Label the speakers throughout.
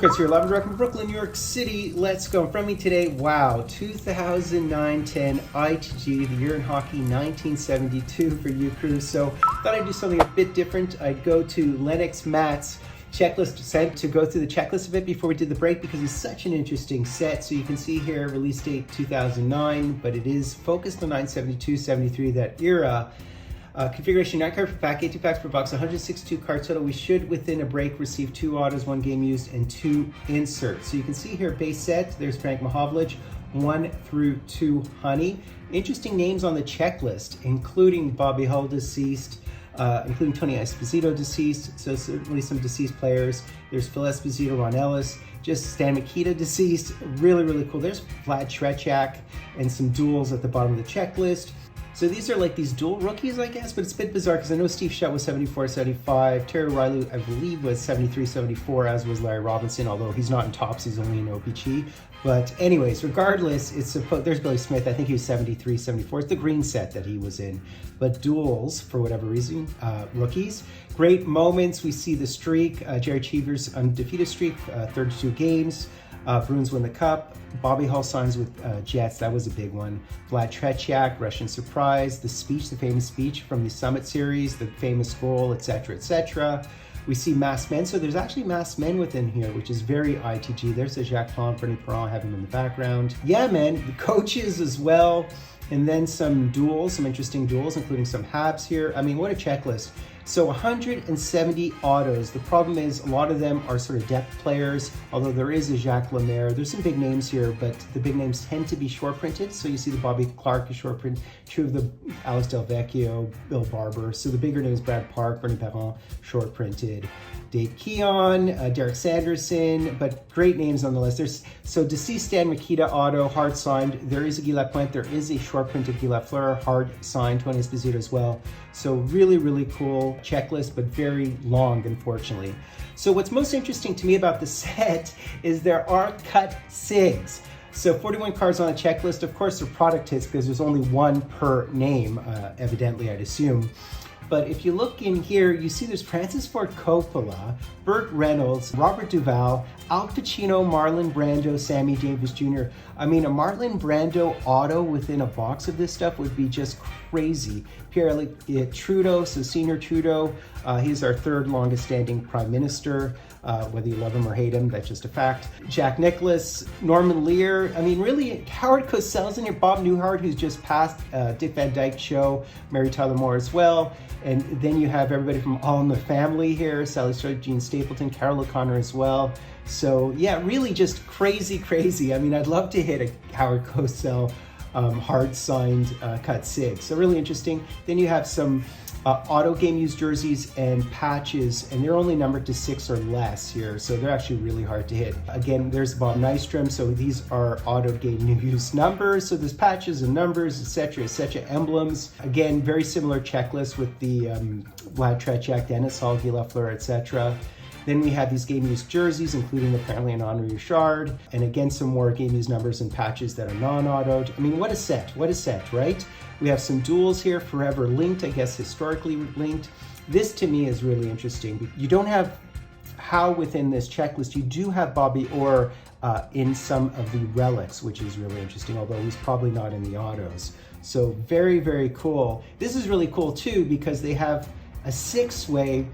Speaker 1: Fultoncards here, live and direct from Brooklyn, New York City. Let's go. In front of me today, wow, 2009-10 ITG, the year in hockey, 1972 for you crew. So thought I'd do something a bit different. I'd go to Lennox Matt's checklist sent to go through the checklist a bit before we did the break because it's such an interesting set. So you can see here, release date 2009, but it is focused on 972-73, that era. Configuration 9 card per pack, 82 packs per box, 162 cards total. We should, within a break, receive 2 autos, 1 game used, and 2 inserts. So you can see here, base set, there's Frank Mahovlich, 1 through 2 Honey. Interesting names on the checklist, including Bobby Hull, deceased, including Tony Esposito, deceased, so certainly some deceased players. There's Phil Esposito, Ron Ellis, just Stan Mikita, deceased. Really, really cool. There's Vlad Tretiak and some duels at the bottom of the checklist. So these are like these dual rookies, I guess, but it's a bit bizarre because I know Steve Shutt was 74-75, Terry Riley, I believe, was 73-74, as was Larry Robinson, although he's not in tops, he's only in OPG. But anyways, regardless, there's Billy Smith, I think he was 73-74. It's the green set that he was in. But duels, for whatever reason, rookies. Great moments, we see the streak, Jerry Cheever's undefeated streak, 32 games. Bruins win the cup. Bobby Hull signs with Jets. That was a big one. Vlad Tretiak, Russian surprise. The speech, the famous speech from the Summit series, the famous goal, etc., etc. We see masked men. So there's actually masked men within here, which is very ITG. There's the Jacques Plante, Bernie Perron, have him in the background. Yeah, man, the coaches as well. And then some duels, some interesting duels, including some Habs here. I mean, what a checklist. So 170 autos. The problem is a lot of them are sort of depth players, although there is a Jacques Lemaire. There's some big names here, but the big names tend to be short printed. So you see the Bobby Clark is short print, true of the Alice Del Vecchio, Bill Barber. So the bigger names, Brad Park, Bernie Perron, short printed. Dave Keon, Derek Sanderson, but great names on the list. So deceased Stan Mikita auto, hard signed. There is a Guy Lapointe, there is a short printed Guy Lafleur, hard signed, Tony Esposito as well. So really, really cool checklist, but very long, unfortunately. So what's most interesting to me about the set is there are cut SIGs. So 41 cards on a checklist. Of course, they're product hits because there's only one per name, evidently, I'd assume. But if you look in here, you see there's Francis Ford Coppola, Burt Reynolds, Robert Duvall, Al Pacino, Marlon Brando, Sammy Davis Jr. I mean, a Marlon Brando auto within a box of this stuff would be just crazy. Pierre Trudeau, so Senior Trudeau, he's our third longest standing prime minister. Whether you love him or hate him, that's just a fact. Jack Nicklaus, Norman Lear, I mean, really, Howard Cosell's in here, Bob Newhart, who's just passed Dick Van Dyke Show, Mary Tyler Moore as well. And then you have everybody from All in the Family here, Sally Stroke, Gene Stapleton, Carol O'Connor as well. So yeah, really just crazy, crazy. I mean, I'd love to hit a Howard Cosell hard signed cut SIG. So really interesting. Then you have some auto game used jerseys and patches, and they're only numbered to 6 or less here, so they're actually really hard to hit. Again, there's Bob Nystrom, so these are auto game new use numbers, so there's patches and numbers, etc., emblems. Again, very similar checklist with the Vlad Tretiak, Dennis Hall, Guy Lafleur, etc. Then we have these game used jerseys, including apparently an Henri Richard, and again, some more game used numbers and patches that are non-autoed. I mean, what a set, right? We have some duels here, forever linked, I guess historically linked. This to me is really interesting. You don't have how within this checklist, you do have Bobby Orr in some of the relics, which is really interesting, although he's probably not in the autos. So very, very cool. This is really cool too, because they have a 6-way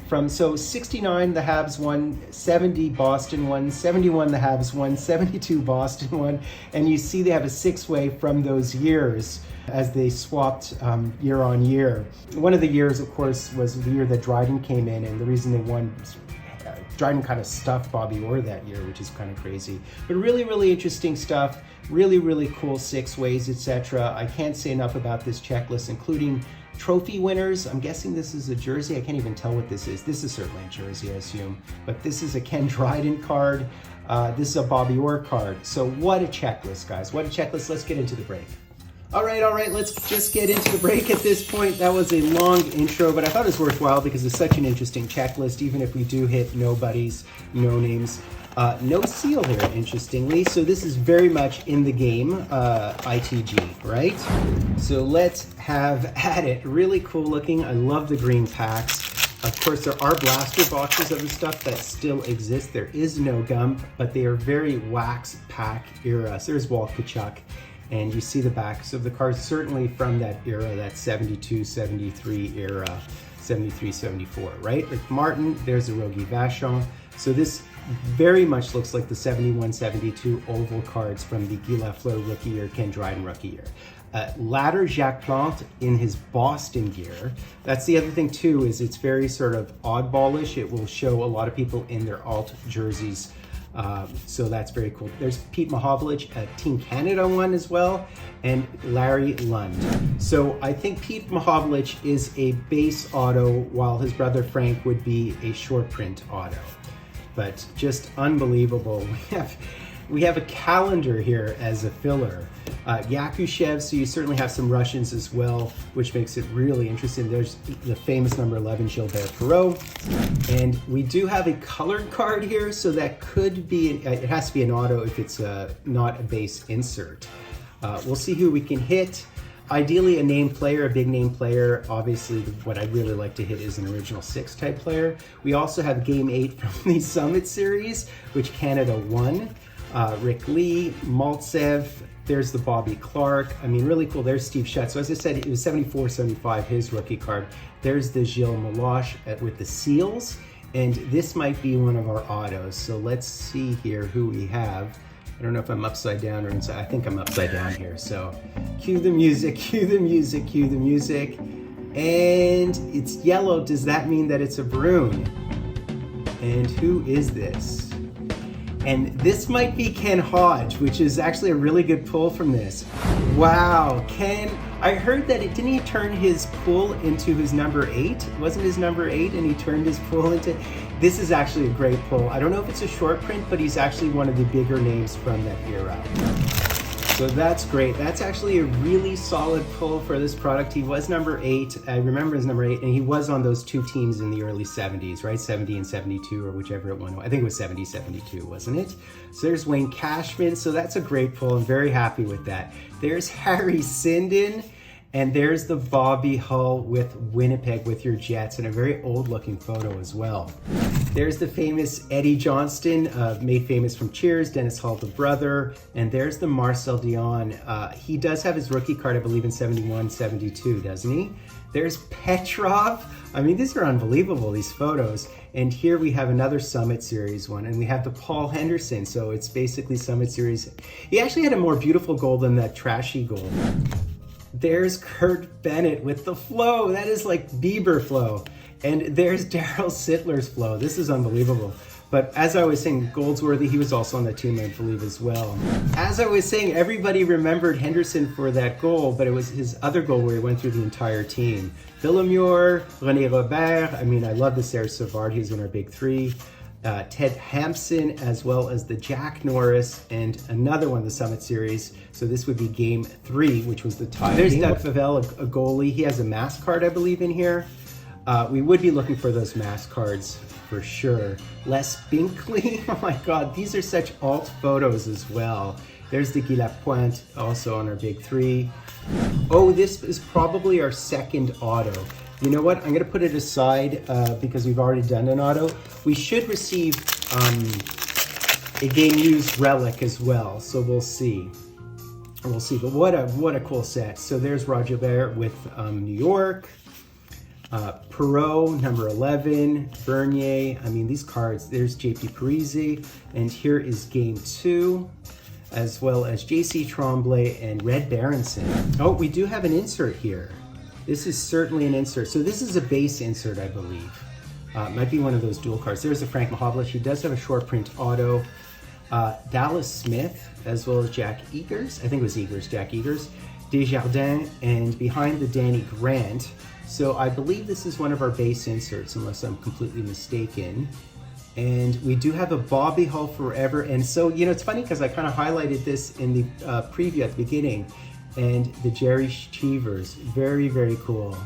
Speaker 1: from, so 69 the Habs won, 70 Boston won, 71 the Habs won, 72 Boston won, and you see they have a 6-way from those years as they swapped year on year. One of the years, of course, was the year that Dryden came in, and the reason they won, Dryden kind of stuffed Bobby Orr that year, which is kind of crazy. But really, really interesting stuff, really, really cool 6-ways, etc. I can't say enough about this checklist, including trophy winners. I'm guessing this is a jersey. I can't even tell what this is. This is certainly a jersey, I assume. But this is a Ken Dryden card. This is a Bobby Orr card. So what a checklist, guys. What a checklist. Let's get into the break. All right, let's just get into the break at this point. That was a long intro, but I thought it was worthwhile because it's such an interesting checklist, even if we do hit nobodies, no names. No seal here, interestingly. So this is very much in the game, ITG, right? So let's have at it. Really cool looking. I love the green packs. Of course, there are blaster boxes of the stuff that still exist. There is no gum, but they are very wax pack era. So there's Walt Kachuk, and you see the backs of the cards certainly from that era, that 72, 73 era, 73, 74, right? Rick Martin, there's the Rogie Vachon. So this very much looks like the 71, 72 oval cards from the Guy Lafleur rookie year, Ken Dryden rookie year. Latter Jacques Plante in his Boston gear. That's the other thing too, is it's very sort of oddballish. It will show a lot of people in their alt jerseys. So that's very cool. There's Pete Mahovlich, a Team Canada one as well, and Larry Lund. So I think Pete Mahovlich is a base auto, while his brother Frank would be a short print auto. But just unbelievable. We have a calendar here as a filler. Yakushev, so you certainly have some Russians as well, which makes it really interesting. There's the famous number 11, Gilbert Perreault. And we do have a colored card here, so that could be, it has to be an auto if it's not a base insert. We'll see who we can hit. Ideally a name player, a big name player. Obviously what I'd really like to hit is an original 6 type player. We also have Game 8 from the Summit Series, which Canada won. Rick Lee, Maltsev, there's the Bobby Clark. I mean, really cool. There's Steve Shutt. So as I said, it was 74, 75, his rookie card. There's the Gilles Meloche with the seals. And this might be one of our autos. So let's see here who we have. I don't know if I'm upside down or inside. I think I'm upside down here. So cue the music, cue the music, cue the music. And it's yellow. Does that mean that it's a Bruin? And who is this? And this might be Ken Hodge, which is actually a really good pull from this. Wow, Ken, I heard that didn't he turn his pull into his number 8? Wasn't his number 8 and he turned his pull into, this is actually a great pull. I don't know if it's a short print, but he's actually one of the bigger names from that era. So that's great. That's actually a really solid pull for this product. He was number 8. I remember his number 8, and he was on those 2 teams in the early 70s, right? 70 and 72, or whichever it won. I think it was 70, 72, wasn't it? So there's Wayne Cashman. So that's a great pull. I'm very happy with that. There's Harry Sinden. And there's the Bobby Hull with Winnipeg with your Jets, and a very old looking photo as well. There's the famous Eddie Johnston, made famous from Cheers, Dennis Hull, the brother. And there's the Marcel Dion. He does have his rookie card, I believe, in 71, 72, doesn't he? There's Petrov. I mean, these are unbelievable, these photos. And here we have another Summit Series one, and we have the Paul Henderson. So it's basically Summit Series. He actually had a more beautiful goal than that trashy goal. There's Kurt Bennett with the flow. That is like Bieber flow. And there's Daryl Sittler's flow. This is unbelievable. But as I was saying, Goldsworthy, he was also on the team, I believe, as well. As I was saying, everybody remembered Henderson for that goal, but it was his other goal where he went through the entire team. Villemure, René Robert. I mean, I love the Serge Savard. He's in our big 3. Ted Hampson, as well as the Jack Norris, and another one of the Summit Series. So this would be Game 3, which was the tie. There's Doug Favell, a goalie. He has a mask card, I believe, in here. We would be looking for those mask cards for sure. Les Binkley, oh my God, these are such alt photos as well. There's the Guy Lapointe, also on our big 3. Oh, this is probably our second auto. You know what? I'm going to put it aside because we've already done an auto. We should receive a game used relic as well, so we'll see. We'll see. But what a cool set. So there's Roger Bear with New York, Perreault, number 11, Bernier. I mean, these cards. There's JP Parise, and here is Game 2, as well as JC Tremblay and Red Berenson. Oh, we do have an insert here. This is certainly an insert. So this is a base insert, I believe. Might be one of those dual cards. There's the Frank Mahovlich. He does have a short print auto. Dallas Smith, as well as Jack Eagers. I think it was Eagers, Jack Eagers. Desjardins, and behind the Danny Grant. So I believe this is one of our base inserts, unless I'm completely mistaken. And we do have a Bobby Hull Forever. And so, you know, it's funny because I kind of highlighted this in the preview at the beginning. And the Jerry Cheevers, very, very cool.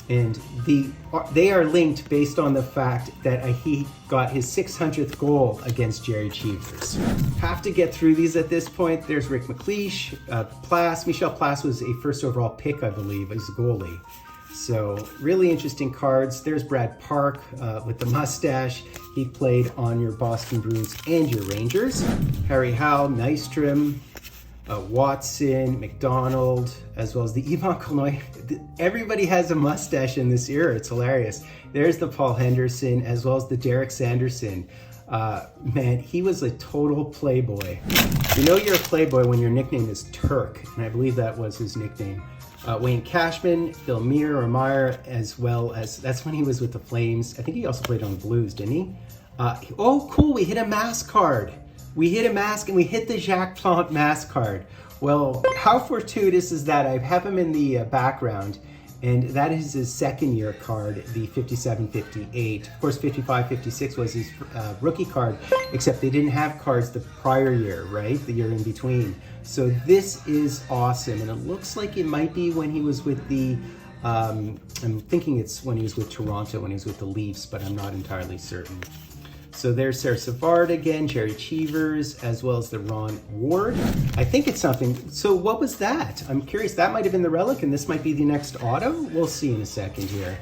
Speaker 1: And they are linked based on the fact that he got his 600th goal against Jerry Cheevers. Have to get through these at this point. There's Rick McLeish, Plas. Michel Plas was a first overall pick, I believe, as a goalie. So really interesting cards. There's Brad Park with the mustache. He played on your Boston Bruins and your Rangers. Harry Howell, Nystrom, Watson, McDonald, as well as the Yvan Cournoyer. Everybody has a mustache in this era. It's hilarious. There's the Paul Henderson, as well as the Derek Sanderson. Man, he was a total playboy. You know you're a playboy when your nickname is Turk, and I believe that was his nickname. Wayne Cashman, Phil Meyer, as well as, that's when he was with the Flames. I think he also played on the Blues, didn't he? Oh, cool, we hit a mask card. We hit a mask and we hit the Jacques Plante mask card. Well, how fortuitous is that? I have him in the background, and that is his second year card, the 57-58. Of course, 55-56 was his rookie card, except they didn't have cards the prior year, right? The year in between. So this is awesome, and it looks like it might be when he was with the, I'm thinking it's when he was with Toronto, when he was with the Leafs, but I'm not entirely certain. So there's Sarah Savard again, Jerry Cheevers, as well as the Ron Ward. I think it's something. So what was that? I'm curious. That might have been the relic, and this might be the next auto. We'll see in a second here.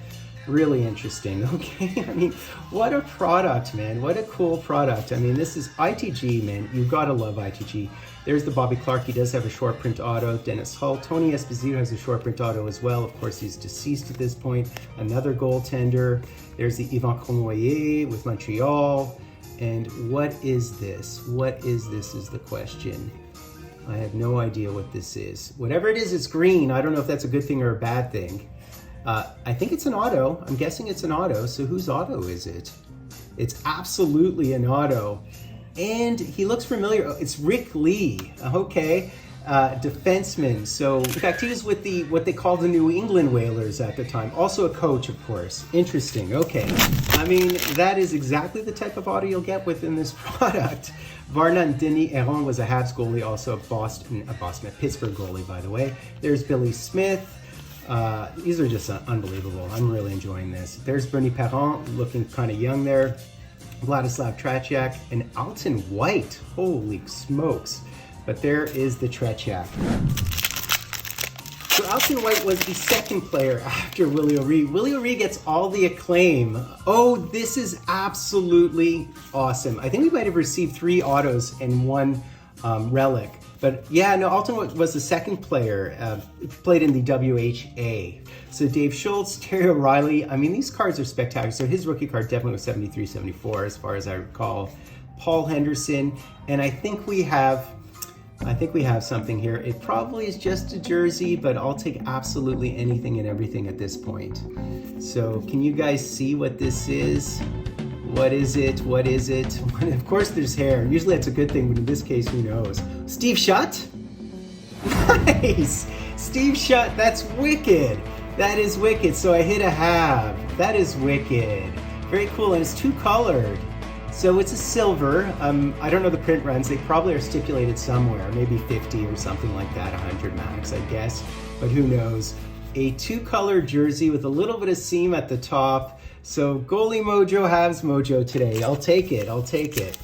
Speaker 1: Really interesting. Okay, I mean, what a product, man. What a cool product. I mean, this is ITG, man. You've got to love ITG. There's the Bobby Clark. He does have a short print auto. Dennis Hull. Tony Esposito has a short print auto as well. Of course, he's deceased at this point. Another goaltender. There's the Yvan Cournoyer with Montreal. And what is this? What is this is the question. I have no idea what this is. Whatever it is, it's green. I don't know if that's a good thing or a bad thing. I think it's an auto. I'm guessing it's an auto. So whose auto is it? It's absolutely an auto. And he looks familiar. It's Rick Lee. Okay. Defenseman. So in fact, he was with the what they call the New England Whalers at the time. Also a coach, of course. Interesting. Okay. I mean, that is exactly the type of auto you'll get within this product. Varnan Denis-Heron was a Habs goalie, also a Pittsburgh goalie, by the way. There's Billy Smith. These are just unbelievable. I'm really enjoying this. There's Bernie Parent looking kind of young there. Vladislav Tretiak and Alton White. Holy smokes. But there is the Tretiak. So Alton White was the second player after Willie O'Ree. Willie O'Ree gets all the acclaim. Oh, this is absolutely awesome. I think we might have received 3 autos and 1 relic. But yeah, no, Alton was the second player, played in the WHA. So Dave Schultz, Terry O'Reilly, I mean, these cards are spectacular. So his rookie card definitely was 73-74 as far as I recall. Paul Henderson, and I think we have something here. It probably is just a jersey, but I'll take absolutely anything and everything at this point. So can you guys see what this is? What is it? What is it? Of course there's hair. Usually that's a good thing, but in this case, who knows? Steve Shutt? Nice! Steve Shutt, that's wicked. That is wicked. So I hit a have. That is wicked. Very cool, and it's 2-colored. So it's a silver. I don't know the print runs. They probably are stipulated somewhere, maybe 50 or something like that, 100 max, I guess, but who knows. A 2-color jersey with a little bit of seam at the top. So goalie mojo, Habs mojo today. I'll take it. I'll take it.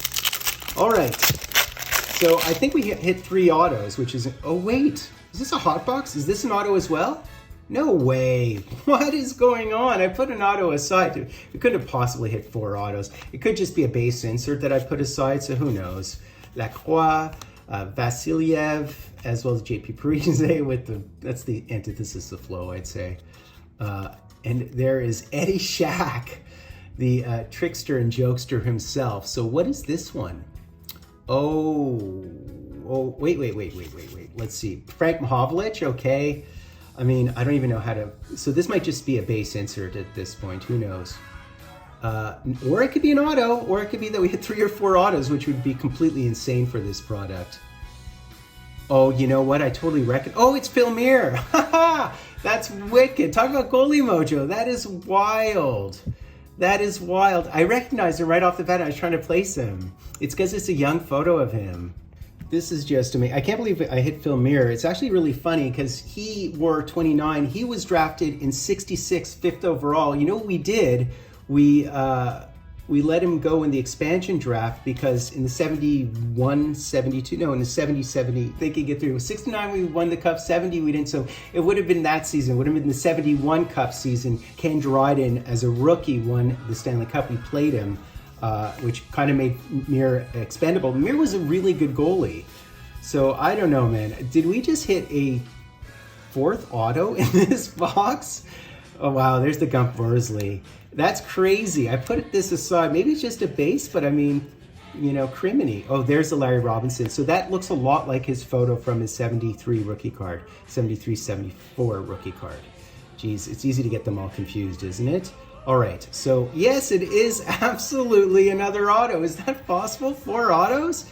Speaker 1: All right. So I think we hit 3 autos, which is, oh wait, is this a hot box? Is this an auto as well? No way. What is going on? I put an auto aside. We couldn't have possibly hit 4 autos. It could just be a base insert that I put aside, so who knows. Lacroix, Vasiliev, as well as JP Parise with the, that's the antithesis of flow, I'd say. And there is Eddie Shack, the trickster and jokester himself. So what is this one? Oh, wait. Let's see. Frank Mahovlich, okay. I mean, I don't even know how to, so this might just be a base insert at this point, who knows? Or it could be an auto, or it could be that we hit 3 or 4 autos, which would be completely insane for this product. Oh, you know what? I totally reckon. Oh, it's Phil Meyer. That's wicked. Talk about goalie mojo. That is wild. That is wild. I recognized him right off the bat. I was trying to place him. It's because it's a young photo of him. This is just amazing. I can't believe I hit Phil Meyer. It's actually really funny because he wore 29. He was drafted in 66, 5th overall. You know what we did? We we let him go in the expansion draft because in the 71, 72, no, in the 70, 70, they could get through. 69, we won the Cup, 70, we didn't. So it would have been that season. It would have been the 71 Cup season. Ken Dryden, as a rookie, won the Stanley Cup. We played him, which kind of made Mir expendable. Mir was a really good goalie. So I don't know, man. Did we just hit a 4th auto in this box? Oh, wow, there's the Gump Worsley. That's crazy. I put this aside. Maybe it's just a base, but I mean, you know, criminy. Oh, there's the Larry Robinson. So that looks a lot like his photo from his 73 rookie card, 73, 74 rookie card. Geez, it's easy to get them all confused, isn't it? All right, so yes, it is absolutely another auto. Is that possible? 4 autos?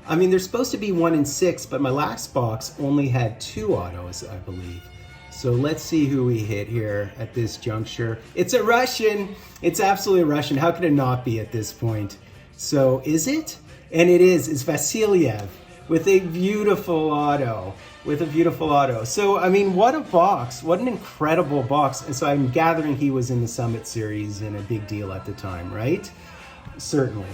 Speaker 1: I mean, there's supposed to be 1 in 6, but my last box only had 2 autos, I believe. So let's see who we hit here at this juncture. It's a Russian. It's absolutely a Russian. How could it not be at this point? So is it? And it is. It's Vasilyev with a beautiful auto. So, I mean, what a box. What an incredible box. And so I'm gathering he was in the Summit Series and a big deal at the time, right? Certainly.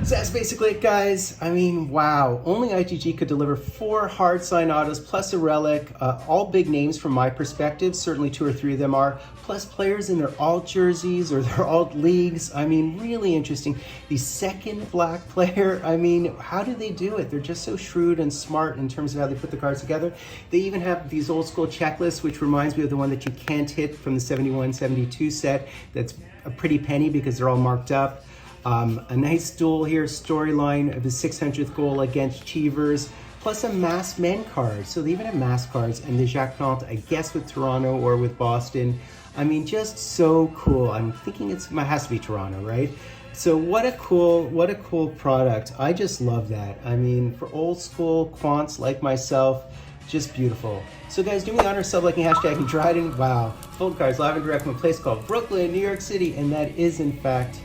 Speaker 1: So that's basically it, guys. I mean, wow. Only ITG could deliver 4 hard sign autos plus a relic. All big names from my perspective. Certainly 2 or 3 of them are. Plus players in their alt jerseys or their alt leagues. I mean, really interesting. The second black player, I mean, how do they do it? They're just so shrewd and smart in terms of how they put the cards together. They even have these old school checklists, which reminds me of the one that you can't hit from the 71, 72 set. That's a pretty penny because they're all marked up. A nice duel here, storyline of his 600th goal against Cheevers, plus a masked men card. So they even have masked cards, and the Jacques Plante, I guess with Toronto or with Boston. I mean, just so cool. I'm thinking it has to be Toronto, right? So what a cool product. I just love that. I mean, for old school quants like myself, just beautiful. So guys, do me the honor, sub-liking, hashtagging Dryden. Wow, Fultoncards live and direct from a place called Brooklyn, New York City, and that is in fact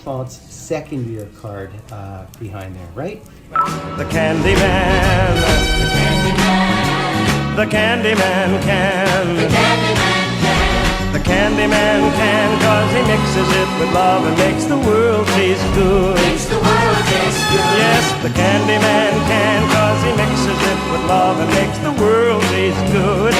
Speaker 1: Plante's second year card behind there, right?
Speaker 2: The Candyman. The Candyman can. The Candyman can, 'cause he mixes it with love and makes the world taste good. Yes, the Candyman can, 'cause he mixes it with love and makes the world taste good.